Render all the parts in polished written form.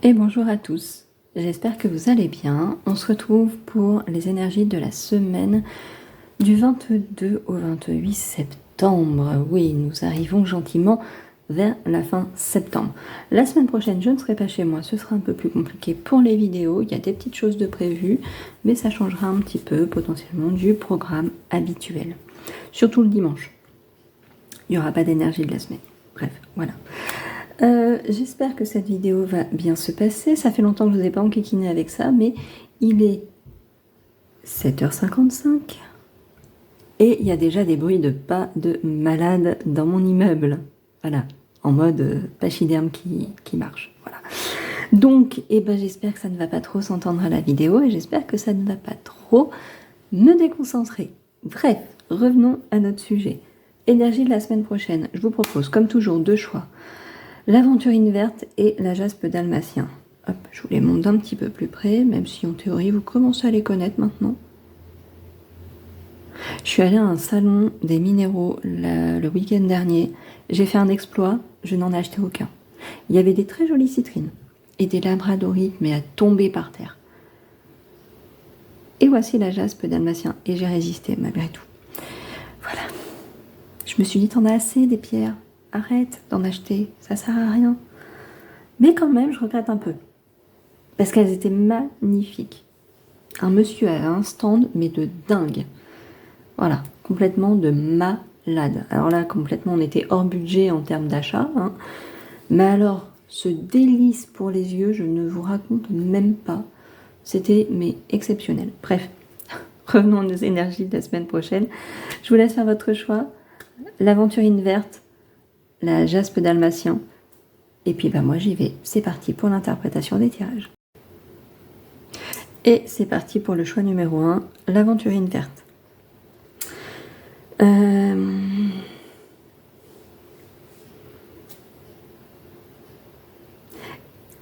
Et bonjour à tous, j'espère que vous allez bien. On se retrouve pour les énergies de la semaine du 22 au 28 septembre. Oui, nous arrivons gentiment vers la fin septembre. La semaine prochaine, je ne serai pas chez moi, ce sera un peu plus compliqué pour les vidéos. Il y a des petites choses de prévues, mais ça changera un petit peu potentiellement du programme habituel. Surtout le dimanche. Il n'y aura pas d'énergie de la semaine. Bref, voilà. J'espère que cette vidéo va bien se passer. Ça fait longtemps que je ne vous ai pas enquiquiné avec ça, mais il est 7h55 et il y a déjà des bruits de pas de malade dans mon immeuble. Voilà, en mode pachyderme qui marche. Voilà. Donc, j'espère que ça ne va pas trop s'entendre à la vidéo et j'espère que ça ne va pas trop me déconcentrer. Bref, revenons à notre sujet. Énergie de la semaine prochaine. Je vous propose, comme toujours, deux choix. L'aventurine verte et la jaspe dalmatien. Hop, je vous les montre d'un petit peu plus près, même si en théorie vous commencez à les connaître maintenant. Je suis allée à un salon des minéraux le week-end dernier. J'ai fait un exploit, je n'en ai acheté aucun. Il y avait des très jolies citrines et des labradorites, mais à tomber par terre. Et voici la jaspe dalmatien, et j'ai résisté malgré tout. Voilà. Je me suis dit, t'en as assez des pierres. Arrête d'en acheter, ça sert à rien. Mais quand même, je regrette un peu. Parce qu'elles étaient magnifiques. Un monsieur avait un stand, mais de dingue. Voilà, complètement de malade. Alors là, complètement, on était hors budget en termes d'achat. Hein. Mais alors, ce délice pour les yeux, je ne vous raconte même pas. C'était, mais exceptionnel. Bref, revenons aux énergies de la semaine prochaine. Je vous laisse faire votre choix. L'aventurine verte, la jaspe dalmatien. Et puis, moi, j'y vais. C'est parti pour l'interprétation des tirages. Et c'est parti pour le choix numéro 1, l'aventurine verte.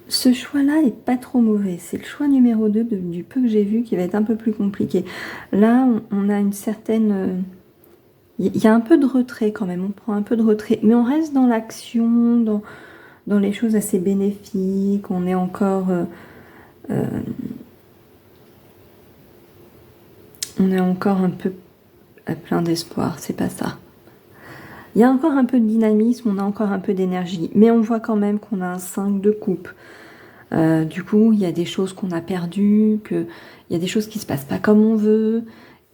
Ce choix-là est pas trop mauvais. C'est le choix numéro 2 du peu que j'ai vu qui va être un peu plus compliqué. Là, on a une certaine... Il y a un peu de retrait quand même, on prend un peu de retrait. Mais on reste dans l'action, dans les choses assez bénéfiques. On est encore... on est encore un peu plein d'espoir, c'est pas ça. Il y a encore un peu de dynamisme, on a encore un peu d'énergie, mais on voit quand même qu'on a un 5 de coupe. Du coup, il y a des choses qu'on a perdues, il y a des choses qui se passent pas comme on veut,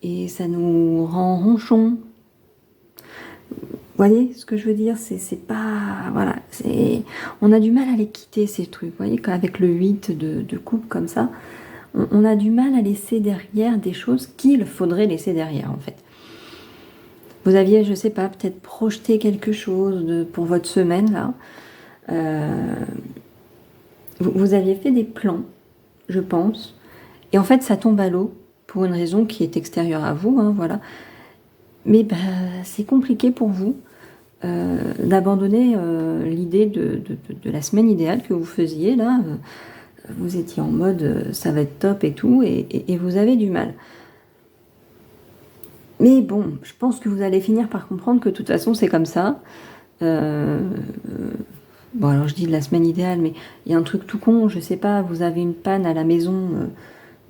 et ça nous rend ronchon. Vous voyez ce que je veux dire? C'est pas... Voilà, on a du mal à les quitter, ces trucs. Vous voyez, qu'avec le 8 de coupe comme ça, on a du mal à laisser derrière des choses qu'il faudrait laisser derrière, en fait. Vous aviez, je sais pas, peut-être projeté quelque chose pour votre semaine, là. Vous aviez fait des plans, je pense. Et en fait, ça tombe à l'eau pour une raison qui est extérieure à vous, hein, voilà. Mais c'est compliqué pour vous d'abandonner l'idée de la semaine idéale que vous faisiez, là. Vous étiez en mode ça va être top et tout, et vous avez du mal. Mais bon, je pense que vous allez finir par comprendre que de toute façon, c'est comme ça. Bon, alors je dis de la semaine idéale, mais il y a un truc tout con, je sais pas, vous avez une panne à la maison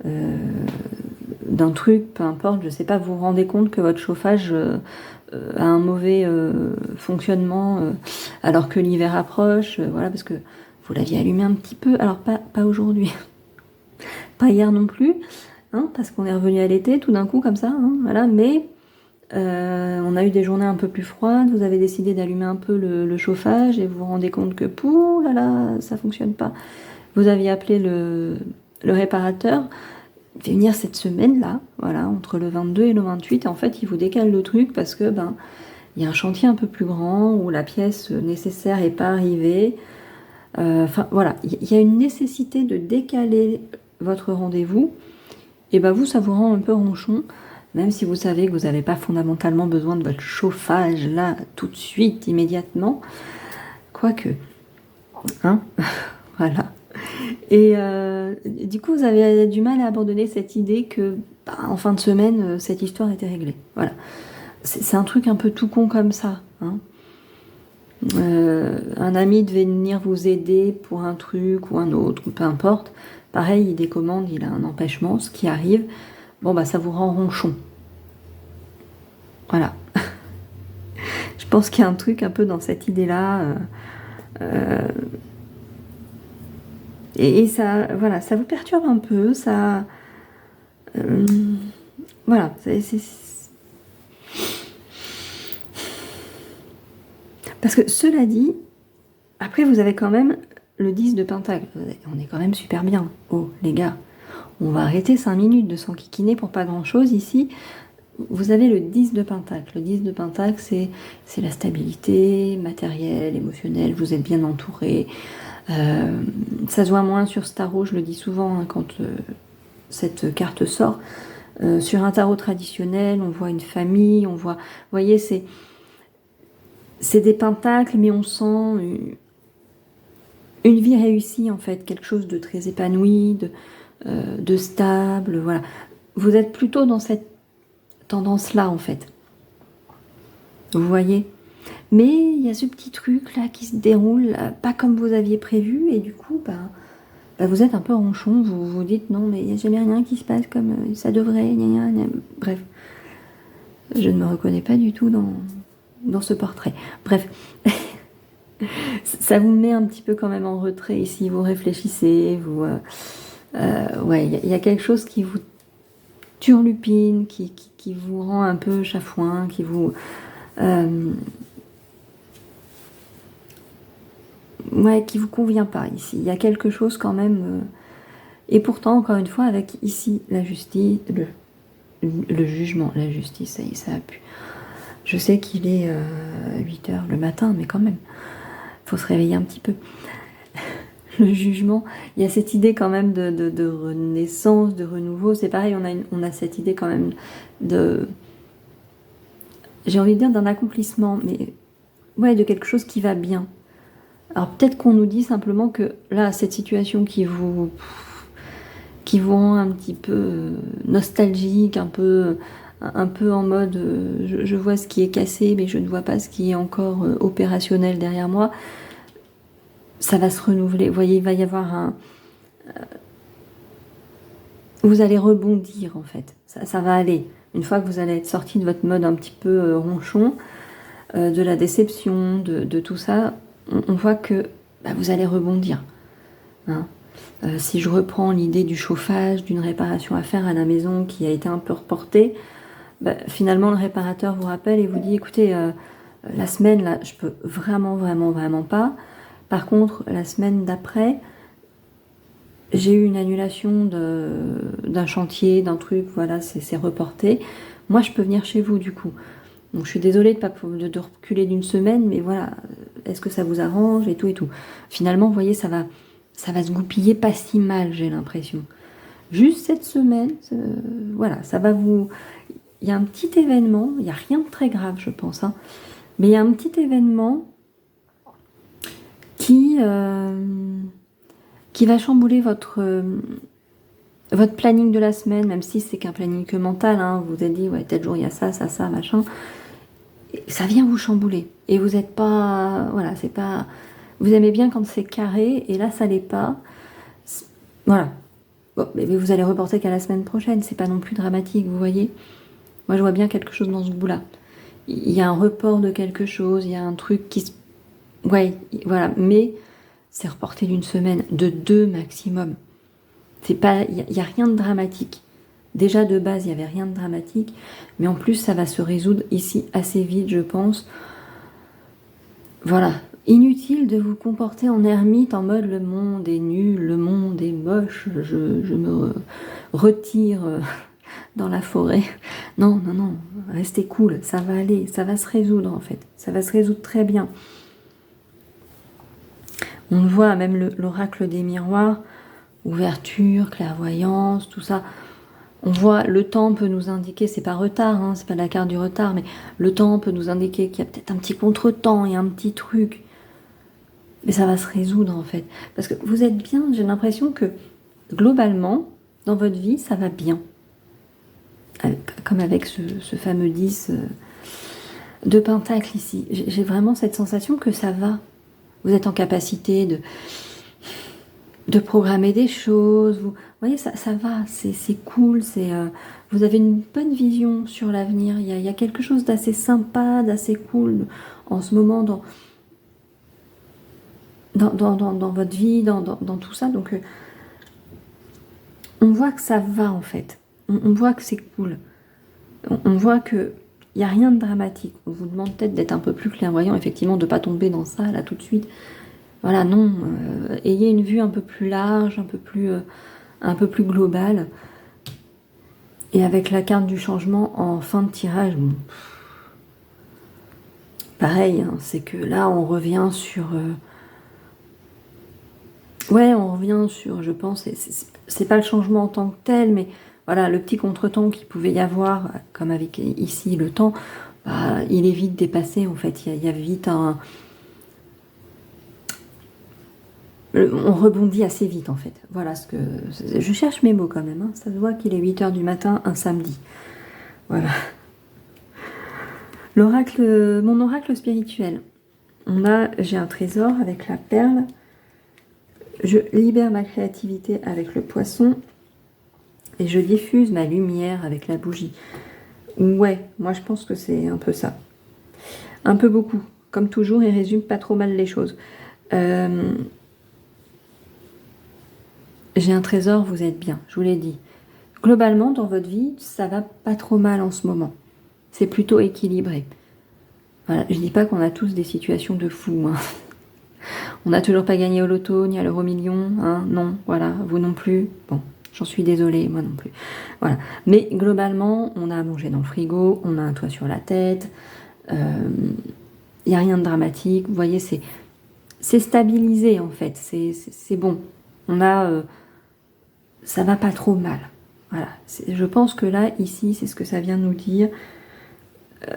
d'un truc, peu importe, je sais pas, vous vous rendez compte que votre chauffage a un mauvais fonctionnement alors que l'hiver approche, voilà, parce que vous l'aviez allumé un petit peu, alors pas aujourd'hui, pas hier non plus, hein, parce qu'on est revenu à l'été tout d'un coup comme ça, hein, voilà, mais on a eu des journées un peu plus froides, vous avez décidé d'allumer un peu le chauffage et vous vous rendez compte que pouh là là, ça fonctionne pas. Vous aviez appelé le réparateur, il fait venir cette semaine-là, voilà, entre le 22 et le 28, et en fait il vous décale le truc parce que il y a un chantier un peu plus grand où la pièce nécessaire n'est pas arrivée. Enfin voilà, il y a une nécessité de décaler votre rendez-vous, et vous, ça vous rend un peu ronchon. Même si vous savez que vous n'avez pas fondamentalement besoin de votre chauffage là, tout de suite, immédiatement. Quoique. Hein. Voilà. Et du coup, vous avez du mal à abandonner cette idée que, en fin de semaine, cette histoire était réglée. Voilà. C'est un truc un peu tout con comme ça. Hein. Un ami devait venir vous aider pour un truc ou un autre, peu importe. Pareil, il décommande, il a un empêchement, ce qui arrive. Bon, bah ça vous rend ronchon. Voilà. Je pense qu'il y a un truc un peu dans cette idée-là. Et ça, voilà, ça vous perturbe un peu, ça... voilà, parce que cela dit, après vous avez quand même le 10 de Pentacle. On est quand même super bien. Oh, les gars, on va arrêter 5 minutes de s'enquiquiner pour pas grand-chose ici. Vous avez le 10 de Pentacle. Le 10 de Pentacle, c'est la stabilité matérielle, émotionnelle, vous êtes bien entouré. Ça se voit moins sur ce tarot, je le dis souvent hein, quand cette carte sort. Sur un tarot traditionnel, on voit une famille, on voit... Vous voyez, c'est des pentacles, mais on sent une vie réussie, en fait. Quelque chose de très épanoui, de stable, voilà. Vous êtes plutôt dans cette tendance-là, en fait. Vous voyez ? Mais il y a ce petit truc, là, qui se déroule, là, pas comme vous aviez prévu, et du coup, vous êtes un peu ronchon, vous vous dites non mais il n'y a jamais rien qui se passe comme ça devrait, gna, gna. Bref, je ne me reconnais pas du tout dans ce portrait. Bref, ça vous met un petit peu quand même en retrait ici, vous réfléchissez, ouais, il y a quelque chose qui vous turlupine, qui vous rend un peu chafouin, qui vous... ouais, qui vous convient pas ici. Il y a quelque chose quand même... et pourtant, encore une fois, avec ici la justice, le jugement, la justice, ça y est, ça a pu. Je sais qu'il est 8h le matin, mais quand même, il faut se réveiller un petit peu. Le jugement, il y a cette idée quand même de renaissance, de renouveau. C'est pareil, on a cette idée quand même de... J'ai envie de dire d'un accomplissement, mais ouais, de quelque chose qui va bien. Alors peut-être qu'on nous dit simplement que là, cette situation qui vous rend un petit peu nostalgique, un peu en mode je vois ce qui est cassé, mais je ne vois pas ce qui est encore opérationnel derrière moi. Ça va se renouveler. Vous voyez, il va y avoir vous allez rebondir en fait. Ça va aller. Une fois que vous allez être sorti de votre mode un petit peu ronchon, de la déception, de tout ça, on voit que vous allez rebondir. Hein. Si je reprends l'idée du chauffage, d'une réparation à faire à la maison qui a été un peu reportée, finalement le réparateur vous rappelle et vous dit écoutez, la semaine là, je peux vraiment pas. Par contre, la semaine d'après, j'ai eu une annulation d'un chantier, d'un truc, voilà, c'est reporté. Moi, je peux venir chez vous du coup. Donc, je suis désolée de reculer d'une semaine, mais voilà, est-ce que ça vous arrange et tout et tout. Finalement, vous voyez, ça va se goupiller pas si mal, j'ai l'impression. Juste cette semaine, voilà, ça va vous... Il y a un petit événement, il n'y a rien de très grave, je pense, hein, mais il y a un petit événement qui va chambouler votre planning de la semaine, même si c'est qu'un planning que mental, hein, vous vous êtes dit, ouais, tel jour il y a ça, machin. Et ça vient vous chambouler. Et vous n'êtes pas... Voilà, c'est pas... Vous aimez bien quand c'est carré, et là, ça l'est pas. Voilà. Bon, mais vous allez reporter qu'à la semaine prochaine, c'est pas non plus dramatique, vous voyez. Moi, je vois bien quelque chose dans ce bout-là. Il y a un report de quelque chose, il y a un truc qui se... Ouais, voilà, mais c'est reporté d'une semaine, de 2 maximum. C'est pas... Il y a rien de dramatique. Déjà, de base, il n'y avait rien de dramatique, mais en plus, ça va se résoudre ici assez vite, je pense. Voilà. Inutile de vous comporter en ermite, en mode le monde est nul, le monde est moche, je me retire dans la forêt. Non, restez cool, ça va aller, ça va se résoudre en fait. Ça va se résoudre très bien. On le voit, même l'oracle des miroirs, ouverture, clairvoyance, tout ça. On voit, le temps peut nous indiquer, c'est pas retard, hein, c'est pas la carte du retard, mais le temps peut nous indiquer qu'il y a peut-être un petit contretemps, il y a un petit truc. Mais ça va se résoudre en fait. Parce que vous êtes bien, j'ai l'impression que globalement, dans votre vie, ça va bien. Comme avec ce fameux 10 de Pentacle ici. J'ai vraiment cette sensation que ça va. Vous êtes en capacité de programmer des choses. Vous voyez, ça va, c'est cool. Vous avez une bonne vision sur l'avenir. Il y a quelque chose d'assez sympa, d'assez cool en ce moment dans votre vie, dans tout ça. Donc, on voit que ça va en fait. On voit que c'est cool. On voit que il n'y a rien de dramatique. On vous demande peut-être d'être un peu plus clairvoyant, effectivement, de ne pas tomber dans ça là tout de suite. Voilà, non. Ayez une vue un peu plus large, un peu plus globale. Et avec la carte du changement en fin de tirage, bon, pareil, hein, c'est que là on revient sur... ouais, on revient sur, je pense, c'est pas le changement en tant que tel, mais voilà, le petit contretemps qu'il pouvait y avoir, comme avec ici le temps, bah, il est vite dépassé en fait. Il y a vite un... On rebondit assez vite en fait. Voilà ce que... Je cherche mes mots quand même. Hein. Ça se voit qu'il est 8 h du matin, un samedi. Voilà. L'oracle, mon oracle spirituel. J'ai un trésor avec la perle. Je libère ma créativité avec le poisson. Et je diffuse ma lumière avec la bougie. Ouais, moi je pense que c'est un peu ça. Un peu beaucoup. Comme toujours, il résume pas trop mal les choses. J'ai un trésor, vous êtes bien, je vous l'ai dit. Globalement, dans votre vie, ça va pas trop mal en ce moment. C'est plutôt équilibré. Voilà, je dis pas qu'on a tous des situations de fou. Hein. On n'a toujours pas gagné au loto, ni à l'euro-million. Hein, non, voilà, vous non plus. Bon, j'en suis désolée, moi non plus. Voilà. Mais globalement, on a à manger dans le frigo, on a un toit sur la tête. Il n'y a rien de dramatique. Vous voyez, c'est stabilisé en fait. C'est bon. On a... ça va pas trop mal. Voilà. Je pense que là, ici, c'est ce que ça vient nous dire.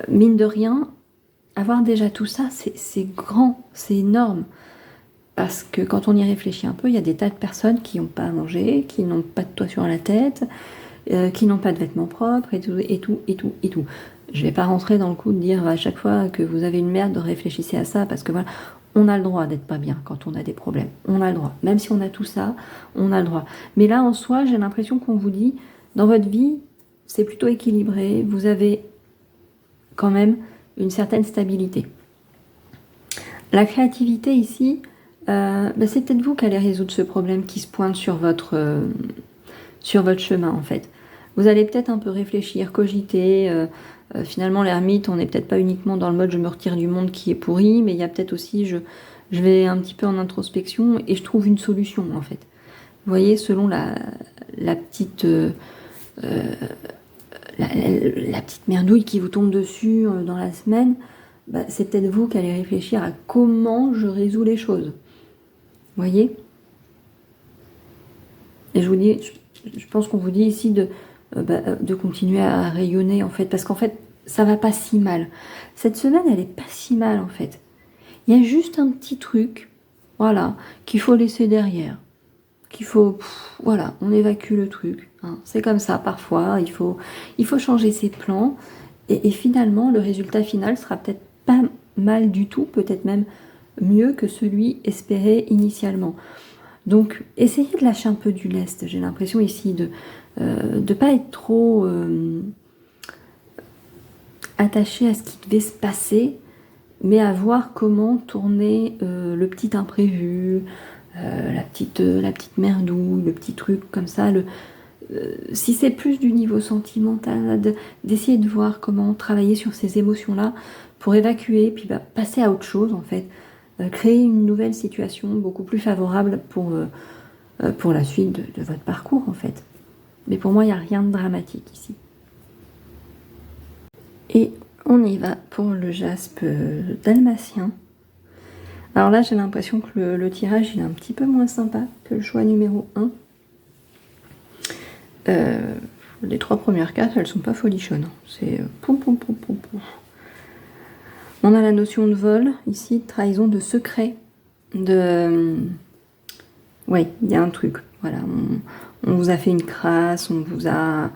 Mine de rien, avoir déjà tout ça, c'est grand, c'est énorme. Parce que quand on y réfléchit un peu, il y a des tas de personnes qui n'ont pas à manger, qui n'ont pas de toit sur la tête, qui n'ont pas de vêtements propres, et tout, et tout, et tout, et tout. Je vais pas rentrer dans le coup de dire à chaque fois que vous avez une merde, réfléchissez à ça, parce que voilà, on a le droit d'être pas bien quand on a des problèmes. On a le droit. Même si on a tout ça, on a le droit. Mais là, en soi, j'ai l'impression qu'on vous dit, dans votre vie, c'est plutôt équilibré, vous avez quand même une certaine stabilité. La créativité ici, c'est peut-être vous qui allez résoudre ce problème qui se pointe sur votre chemin en fait. Vous allez peut-être un peu réfléchir, cogiter. Finalement, l'ermite, on n'est peut-être pas uniquement dans le mode je me retire du monde qui est pourri, mais il y a peut-être aussi je vais un petit peu en introspection et je trouve une solution en fait. Vous voyez, selon la petite la petite merdouille qui vous tombe dessus dans la semaine, bah, c'est peut-être vous qui allez réfléchir à comment je résous les choses. Vous voyez? Et je vous dis, je pense qu'on vous dit ici de continuer à rayonner en fait, parce qu'en fait, ça va pas si mal. Cette semaine, elle est pas si mal en fait. Il y a juste un petit truc, voilà, qu'il faut laisser derrière. Qu'il faut, voilà, on évacue le truc. Hein. C'est comme ça, parfois, il faut changer ses plans. Et finalement, le résultat final sera peut-être pas mal du tout, peut-être même mieux que celui espéré initialement. Donc, essayez de lâcher un peu du lest. J'ai l'impression ici de ne pas être trop attaché à ce qui devait se passer, mais à voir comment tourner le petit imprévu, la petite merdouille, le petit truc comme ça. Si c'est plus du niveau sentimental, d'essayer de voir comment travailler sur ces émotions-là pour évacuer, puis passer à autre chose en fait. Créer une nouvelle situation beaucoup plus favorable pour la suite de votre parcours en fait. Mais pour moi, il n'y a rien de dramatique ici. Et on y va pour le jaspe dalmatien. Alors là, j'ai l'impression que le tirage il est un petit peu moins sympa que le choix numéro 1. Les 3 premières cartes, elles sont pas folichonnes. C'est poum poum poum poum poum. On a la notion de vol, ici, trahison de secret, ouais, il y a un truc, voilà, on vous a fait une crasse, on vous a...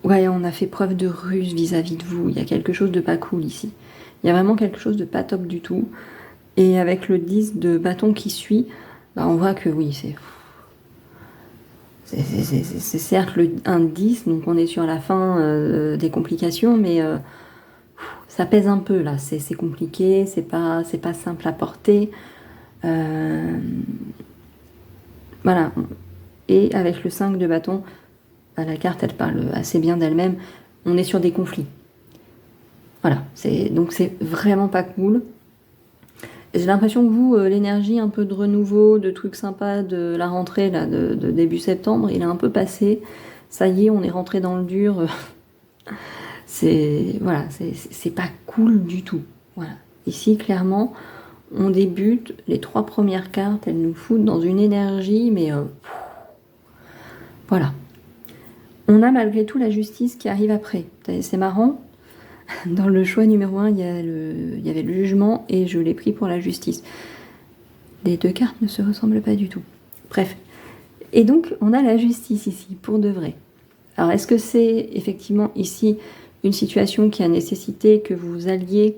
Ouais, on a fait preuve de ruse vis-à-vis de vous. Il y a quelque chose de pas cool ici. Il y a vraiment quelque chose de pas top du tout. Et avec le 10 de bâton qui suit, bah on voit que oui, c'est certes un 10, donc on est sur la fin des complications, mais ça pèse un peu là. C'est compliqué, c'est pas simple à porter. Voilà. Et avec le 5 de bâton, bah, la carte elle parle assez bien d'elle-même. On est sur des conflits. Voilà. Donc c'est vraiment pas cool. J'ai l'impression que vous, l'énergie un peu de renouveau, de trucs sympas de la rentrée là, de début septembre, il est un peu passé. Ça y est, on est rentré dans le dur. Voilà, c'est pas cool du tout. Voilà. Ici, clairement, on débute. Les 3 premières cartes, elles nous foutent dans une énergie, mais voilà. On a malgré tout la justice qui arrive après. C'est marrant. Dans le choix numéro 1, il y avait le jugement et je l'ai pris pour la justice. Les 2 cartes ne se ressemblent pas du tout. Bref. Et donc, on a la justice ici, pour de vrai. Alors, est-ce que c'est effectivement ici une situation qui a nécessité que vous alliez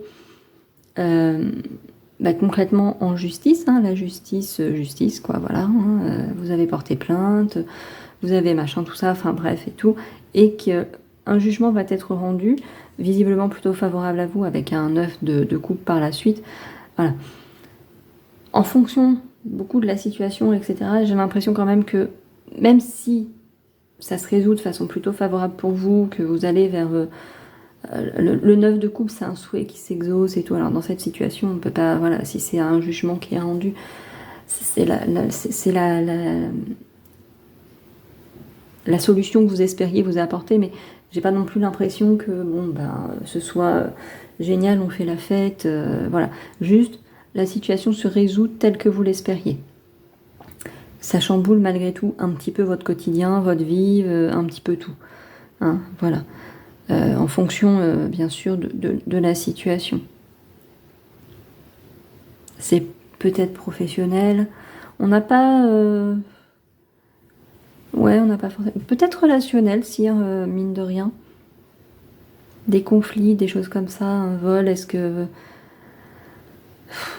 concrètement en justice, hein, la justice, quoi, voilà. Hein, vous avez porté plainte, vous avez machin, tout ça, enfin bref et tout, et qu'un jugement va être rendu, visiblement plutôt favorable à vous, avec un 9 de coupe par la suite. Voilà. En fonction beaucoup de la situation, etc., j'ai l'impression quand même que, même si ça se résout de façon plutôt favorable pour vous, que vous allez vers... le 9 de coupe, c'est un souhait qui s'exauce et tout. Alors dans cette situation, on peut pas... Voilà, si c'est un jugement qui est rendu, c'est la solution que vous espériez vous apporter, mais j'ai pas non plus l'impression que ce soit génial, on fait la fête, voilà. Juste, la situation se résout telle que vous l'espériez. Ça chamboule malgré tout un petit peu votre quotidien, votre vie, un petit peu tout. Hein, voilà. En fonction, bien sûr, de la situation. C'est peut-être professionnel. On n'a pas... Ouais, on n'a pas forcément... Peut-être relationnel, si, mine de rien. Des conflits, des choses comme ça, un vol, est-ce que...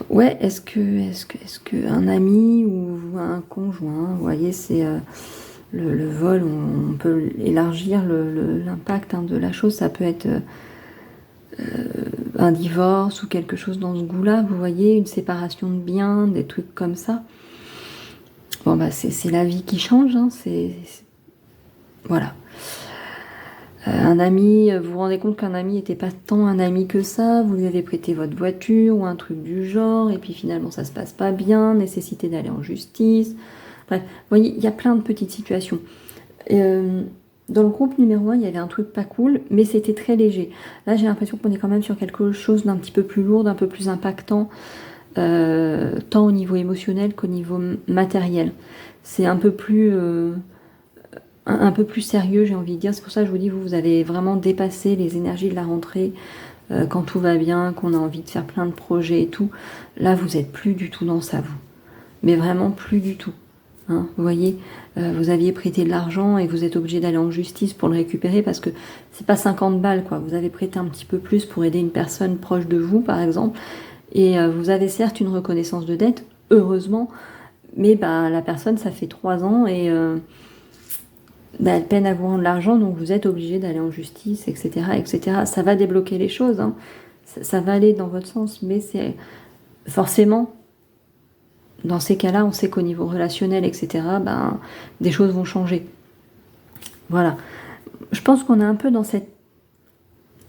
Ouais, est-ce que un ami ou un conjoint, vous voyez, c'est... le vol, on peut élargir l'impact de la chose. Ça peut être un divorce ou quelque chose dans ce goût-là, vous voyez, une séparation de biens, des trucs comme ça. Bon, c'est la vie qui change, hein, voilà. Un ami, vous vous rendez compte qu'un ami n'était pas tant un ami que ça, vous lui avez prêté votre voiture ou un truc du genre, et puis finalement ça se passe pas bien, nécessité d'aller en justice. Bref, vous voyez, il y a plein de petites situations. Dans le groupe numéro 1, il y avait un truc pas cool, mais c'était très léger. Là, j'ai l'impression qu'on est quand même sur quelque chose d'un petit peu plus lourd, d'un peu plus impactant, tant au niveau émotionnel qu'au niveau matériel. C'est un peu plus sérieux, j'ai envie de dire. C'est pour ça que je vous dis, vous avez vraiment dépassé les énergies de la rentrée, quand tout va bien, qu'on a envie de faire plein de projets et tout. Là, vous êtes plus du tout dans ça, vous. Mais vraiment plus du tout. Hein, vous voyez, vous aviez prêté de l'argent et vous êtes obligé d'aller en justice pour le récupérer parce que c'est pas 50 balles, quoi. Vous avez prêté un petit peu plus pour aider une personne proche de vous, par exemple, et vous avez certes une reconnaissance de dette, heureusement, mais la personne, ça fait 3 ans et elle peine à vous rendre l'argent, donc vous êtes obligé d'aller en justice, etc., etc. Ça va débloquer les choses, hein. Ça va aller dans votre sens, mais c'est forcément... Dans ces cas-là, on sait qu'au niveau relationnel, etc., des choses vont changer. Voilà. Je pense qu'on est un peu dans cette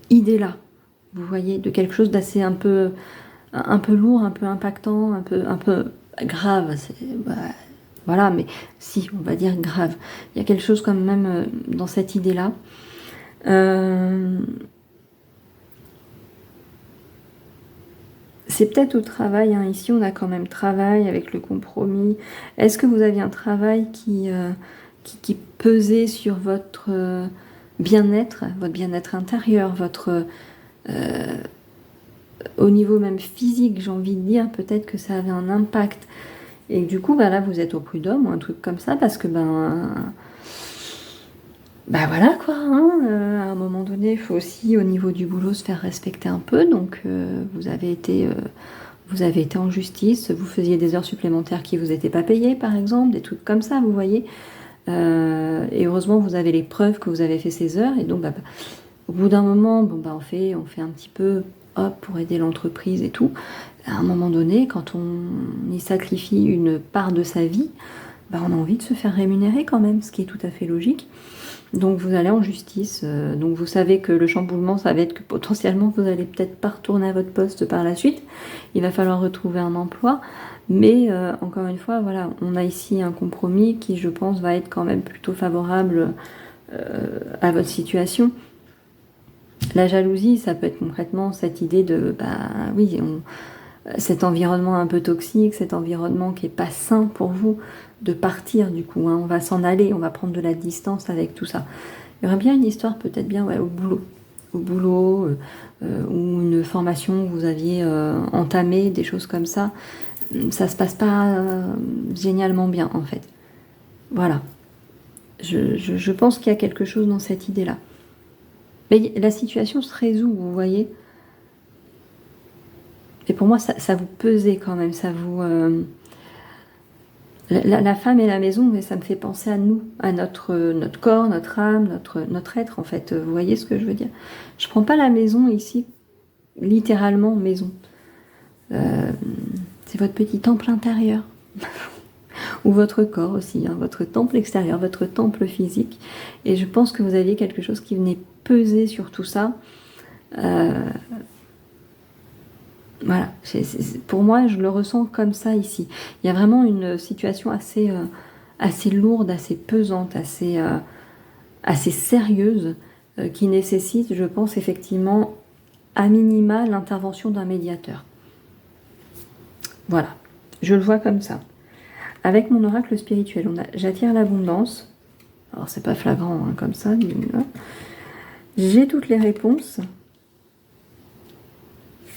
idée-là, vous voyez, de quelque chose d'assez un peu lourd, un peu impactant, un peu grave. Voilà, mais si, on va dire grave. Il y a quelque chose quand même dans cette idée-là. C'est peut-être au travail, hein. Ici on a quand même travail avec le compromis. Est-ce que vous aviez un travail qui pesait sur votre bien-être intérieur, au niveau même physique, j'ai envie de dire, peut-être que ça avait un impact. Et du coup, là vous êtes au prud'homme ou un truc comme ça, parce que bah voilà quoi, hein, à un moment donné, il faut aussi au niveau du boulot se faire respecter un peu. Donc vous avez été en justice, vous faisiez des heures supplémentaires qui vous étaient pas payées, par exemple, des trucs comme ça, vous voyez. Et heureusement, vous avez les preuves que vous avez fait ces heures. Et donc, au bout d'un moment, bon, on fait un petit peu, hop, pour aider l'entreprise et tout. À un moment donné, quand on y sacrifie une part de sa vie, on a envie de se faire rémunérer quand même, ce qui est tout à fait logique. Donc vous allez en justice, donc vous savez que le chamboulement, ça va être que potentiellement vous allez peut-être pas retourner à votre poste par la suite, il va falloir retrouver un emploi, mais encore une fois, voilà, on a ici un compromis qui, je pense, va être quand même plutôt favorable à votre situation. La jalousie, ça peut être concrètement cette idée de, oui, cet environnement un peu toxique, cet environnement qui est pas sain pour vous, de partir du coup, hein. On va s'en aller, on va prendre de la distance avec tout ça. Il y aurait bien une histoire peut-être bien au boulot ou une formation que vous aviez entamée, des choses comme ça. Ça se passe pas génialement bien en fait. Voilà. Je pense qu'il y a quelque chose dans cette idée-là. Mais la situation se résout, vous voyez. Et pour moi, ça vous pesait quand même, ça vous... La femme et la maison, mais ça me fait penser à nous, à notre corps, notre âme, notre être, en fait. Vous voyez ce que je veux dire? Je prends pas la maison ici, littéralement maison. C'est votre petit temple intérieur. Ou votre corps aussi, hein, votre temple extérieur, votre temple physique. Et je pense que vous aviez quelque chose qui venait peser sur tout ça. Voilà, pour moi, je le ressens comme ça ici. Il y a vraiment une situation assez lourde, assez pesante, assez sérieuse, qui nécessite, je pense, effectivement, à minima, l'intervention d'un médiateur. Voilà, je le vois comme ça. Avec mon oracle spirituel, j'attire l'abondance. Alors, c'est pas flagrant hein, comme ça. J'ai toutes les réponses.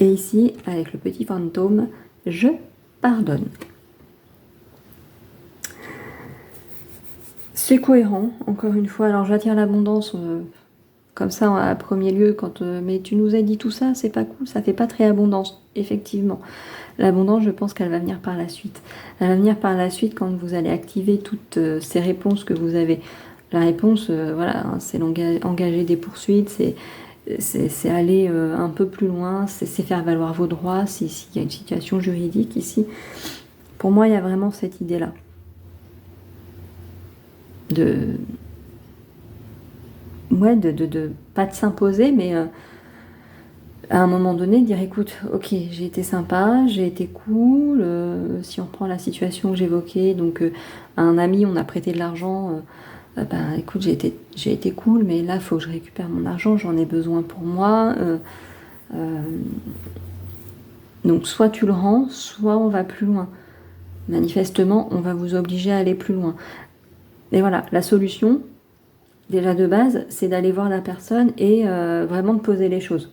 Et ici, avec le petit fantôme, je pardonne. C'est cohérent, encore une fois. Alors j'attire l'abondance comme ça à premier lieu, mais tu nous as dit tout ça, c'est pas cool, ça fait pas très abondance, effectivement. L'abondance, je pense qu'elle va venir par la suite. Elle va venir par la suite quand vous allez activer toutes ces réponses que vous avez. La réponse, voilà, hein, c'est engager des poursuites, c'est aller un peu plus loin, c'est faire valoir vos droits, s'il y a une situation juridique ici. Pour moi, il y a vraiment cette idée-là. De pas de s'imposer, mais à un moment donné, dire écoute, ok, j'ai été sympa, j'ai été cool, si on prend la situation que j'évoquais, donc à un ami, on a prêté de l'argent, écoute, j'ai été cool, mais là, il faut que je récupère mon argent, j'en ai besoin pour moi. Donc soit tu le rends, soit on va plus loin. Manifestement, on va vous obliger à aller plus loin. Et voilà, la solution, déjà de base, c'est d'aller voir la personne et vraiment de poser les choses.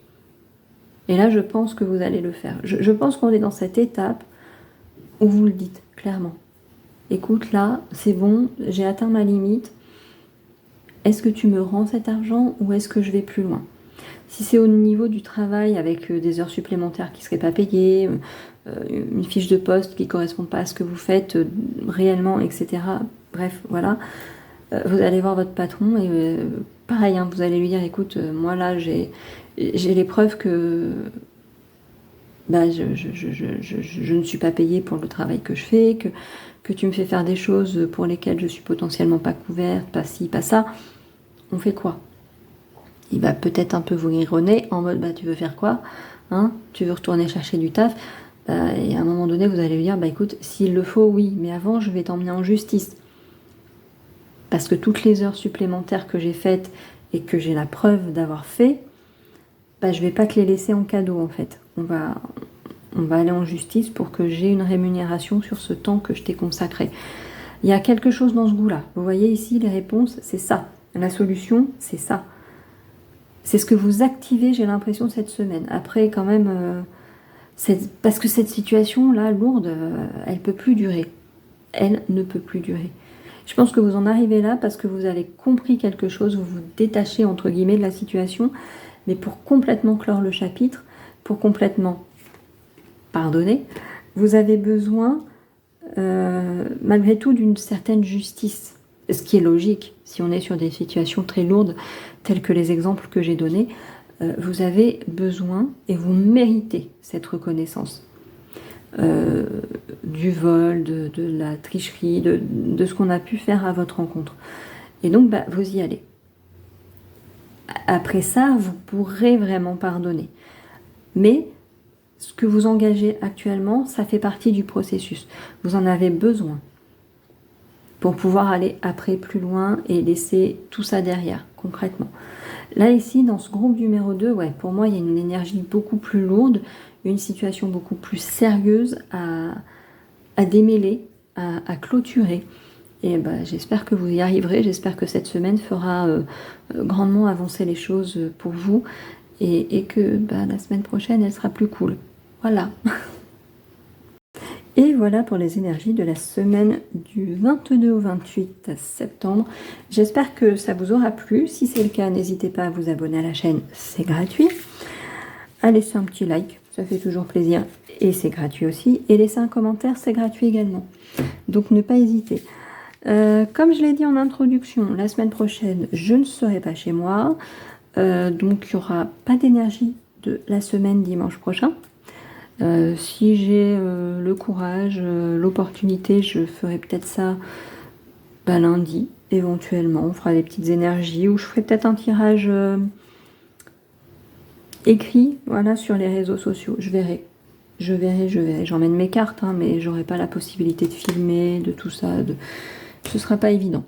Et là, je pense que vous allez le faire. Je pense qu'on est dans cette étape où vous le dites clairement. Écoute, là, c'est bon, j'ai atteint ma limite. Est-ce que tu me rends cet argent ou est-ce que je vais plus loin? Si c'est au niveau du travail avec des heures supplémentaires qui ne seraient pas payées, une fiche de poste qui ne correspond pas à ce que vous faites réellement, etc. Bref, voilà. Vous allez voir votre patron et pareil, hein, vous allez lui dire, écoute, moi là, j'ai les preuves que je ne suis pas payée pour le travail que je fais, que tu me fais faire des choses pour lesquelles je suis potentiellement pas couverte, pas ci, pas ça. On fait quoi? Il va peut-être un peu vous rironner en mode tu veux faire quoi, hein? Tu veux retourner chercher du taf, et à un moment donné vous allez lui dire écoute, s'il le faut, oui, mais avant je vais t'emmener en justice. Parce que toutes les heures supplémentaires que j'ai faites et que j'ai la preuve d'avoir fait, je vais pas te les laisser en cadeau en fait. On va aller en justice pour que j'ai une rémunération sur ce temps que je t'ai consacré. Il y a quelque chose dans ce goût-là. Vous voyez ici, les réponses, c'est ça. La solution, c'est ça. C'est ce que vous activez, j'ai l'impression, cette semaine. Après, quand même, parce que cette situation-là, lourde, elle peut plus durer. Elle ne peut plus durer. Je pense que vous en arrivez là parce que vous avez compris quelque chose, vous vous détachez entre guillemets de la situation, mais pour complètement clore le chapitre, pour complètement pardonner, vous avez besoin malgré tout d'une certaine justice, ce qui est logique si on est sur des situations très lourdes telles que les exemples que j'ai donnés. Vous avez besoin et vous méritez cette reconnaissance du vol, de la tricherie, de ce qu'on a pu faire à votre rencontre. Et donc, vous y allez. Après ça, vous pourrez vraiment pardonner. Mais ce que vous engagez actuellement, ça fait partie du processus. Vous en avez besoin pour pouvoir aller après plus loin et laisser tout ça derrière, concrètement. Là, ici, dans ce groupe numéro 2, ouais, pour moi, il y a une énergie beaucoup plus lourde, une situation beaucoup plus sérieuse à démêler, à clôturer. Et j'espère que vous y arriverez, j'espère que cette semaine fera grandement avancer les choses pour vous et que la semaine prochaine, elle sera plus cool. Voilà. Et voilà pour les énergies de la semaine du 22 au 28 septembre. J'espère que ça vous aura plu. Si c'est le cas, n'hésitez pas à vous abonner à la chaîne, c'est gratuit. À laisser un petit like, ça fait toujours plaisir et c'est gratuit aussi. Et laisser un commentaire, c'est gratuit également. Donc ne pas hésiter. Comme je l'ai dit en introduction, la semaine prochaine, je ne serai pas chez moi. Donc il n'y aura pas d'énergie de la semaine dimanche prochain. Si j'ai le courage, l'opportunité, je ferai peut-être ça lundi, éventuellement. On fera des petites énergies ou je ferai peut-être un tirage écrit, voilà, sur les réseaux sociaux. Je verrai. J'emmène mes cartes, hein, mais j'aurai pas la possibilité de filmer, de tout ça. Ce sera pas évident.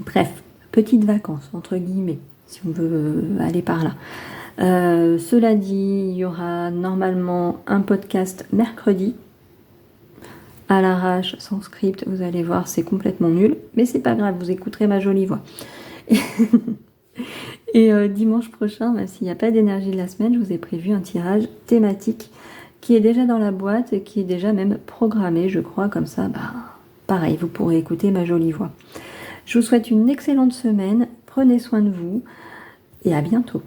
Bref, petites vacances, entre guillemets, si on veut aller par là. Cela dit, il y aura normalement un podcast mercredi à l'arrache, sans script. Vous allez voir, c'est complètement nul, mais c'est pas grave, vous écouterez ma jolie voix. Et dimanche prochain, s'il n'y a pas d'énergie de la semaine, je vous ai prévu un tirage thématique qui est déjà dans la boîte et qui est déjà même programmé, je crois, comme ça, pareil, vous pourrez écouter ma jolie voix. Je vous souhaite une excellente semaine, prenez soin de vous et à bientôt.